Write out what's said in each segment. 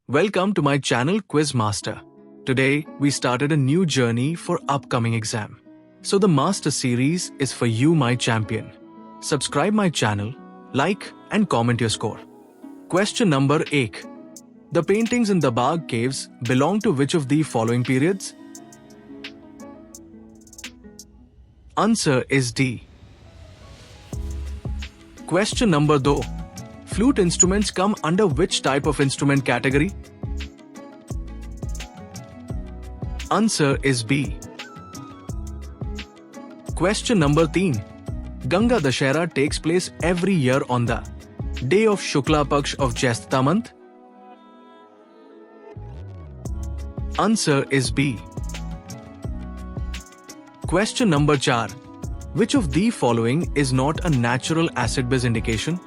Welcome to my channel Quiz Master. Today, we started a new journey for upcoming exam. So the Master series is for you, my champion. Subscribe my channel, like and comment your score. Question number 8. The paintings in the Bagh caves belong to which of the following periods? Answer is D. Question number 2. Flute instruments come under which type of instrument category? Answer is B. Question number 3. Ganga Dashera takes place every year on the day of Shukla Paksh of Jyeshtha month? Answer is B. Question number 4. Which of the following is not a natural acid-base indication?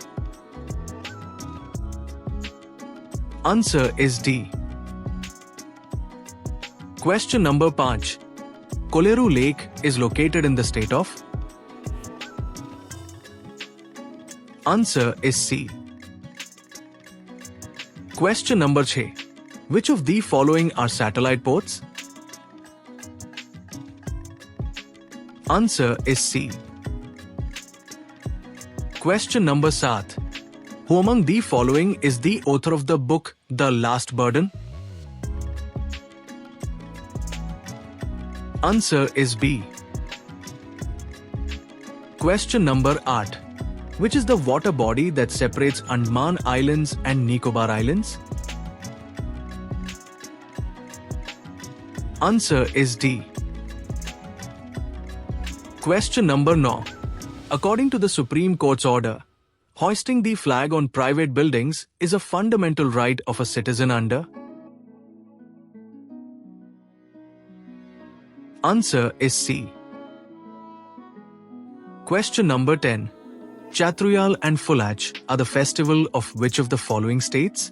Answer is D. Question number 5. Koleru Lake is located in the state of? Answer is C. Question number 6. Which of the following are satellite ports? Answer is C. Question number 7. Who among the following is the author of the book The Last Burden? Answer is B. Question number 8. Which is the water body that separates Andaman Islands and Nicobar Islands? Answer is D. Question number 9. According to the Supreme Court's order, hoisting the flag on private buildings is a fundamental right of a citizen under? Answer is C. Question number 10. Chatruyal and Fulach are the festival of which of the following states?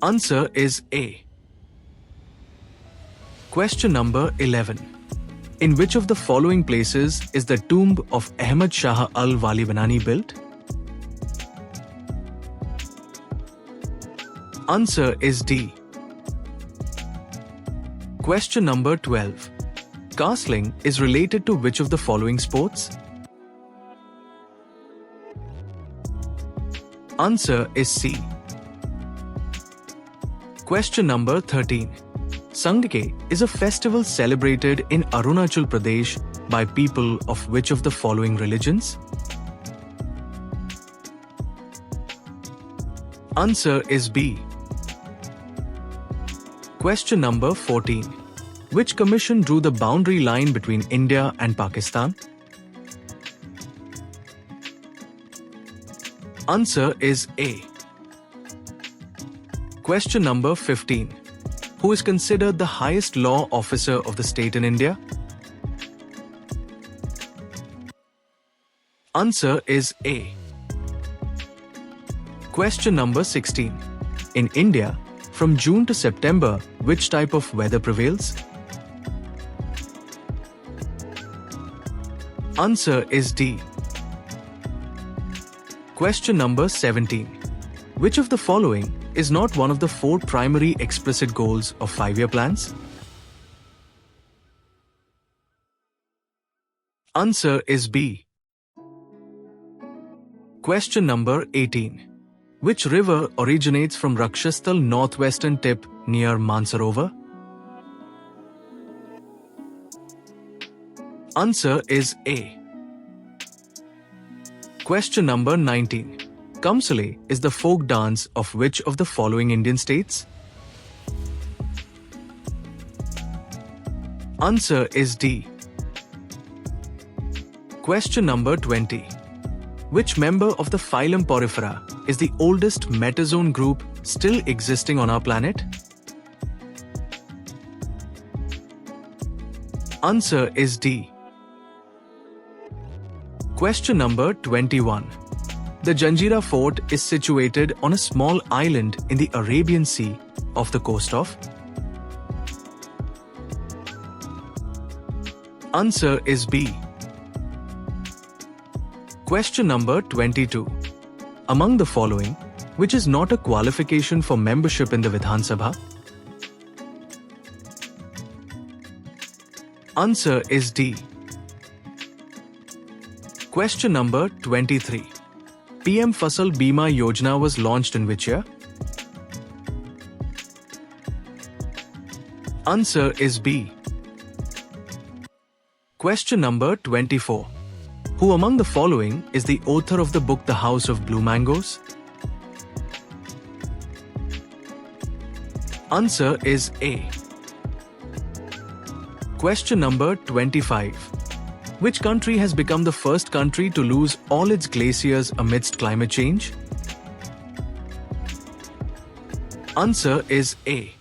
Answer is A. Question number 11. In which of the following places is the tomb of Ahmad Shah al-Wali Banani built? Answer is D. Question number 12. Castling is related to which of the following sports? Answer is C. Question number 13. Sangke is a festival celebrated in Arunachal Pradesh by people of which of the following religions? Answer is B. Question number 14. Which commission drew the boundary line between India and Pakistan? Answer is A. Question number 15. Who is considered the highest law officer of the state in India? Answer is A. Question number 16. In India, from June to September, which type of weather prevails? Answer is D. Question number 17. Which of the following is not one of the 4 primary explicit goals of 5-year plans? Answer is B. Question number 18. Which river originates from Rakshasthal northwestern tip near Mansarovar? Answer is A. Question number 19. Kamsale is the folk dance of which of the following Indian states? Answer is D. Question number 20. Which member of the phylum Porifera is the oldest metazoan group still existing on our planet? Answer is D. Question number 21. The Janjira Fort is situated on a small island in the Arabian Sea off the coast of? Answer is B. Question number 22. among the following, which is not a qualification for membership in the Vidhan Sabha? Answer is D. Question number 23. PM Fasal Bima Yojana was launched in which year? Answer is B. Question number 24. Who among the following is the author of the book The House of Blue Mangoes? Answer is A. Question number 25. Which country has become the first country to lose all its glaciers amidst climate change? Answer is A.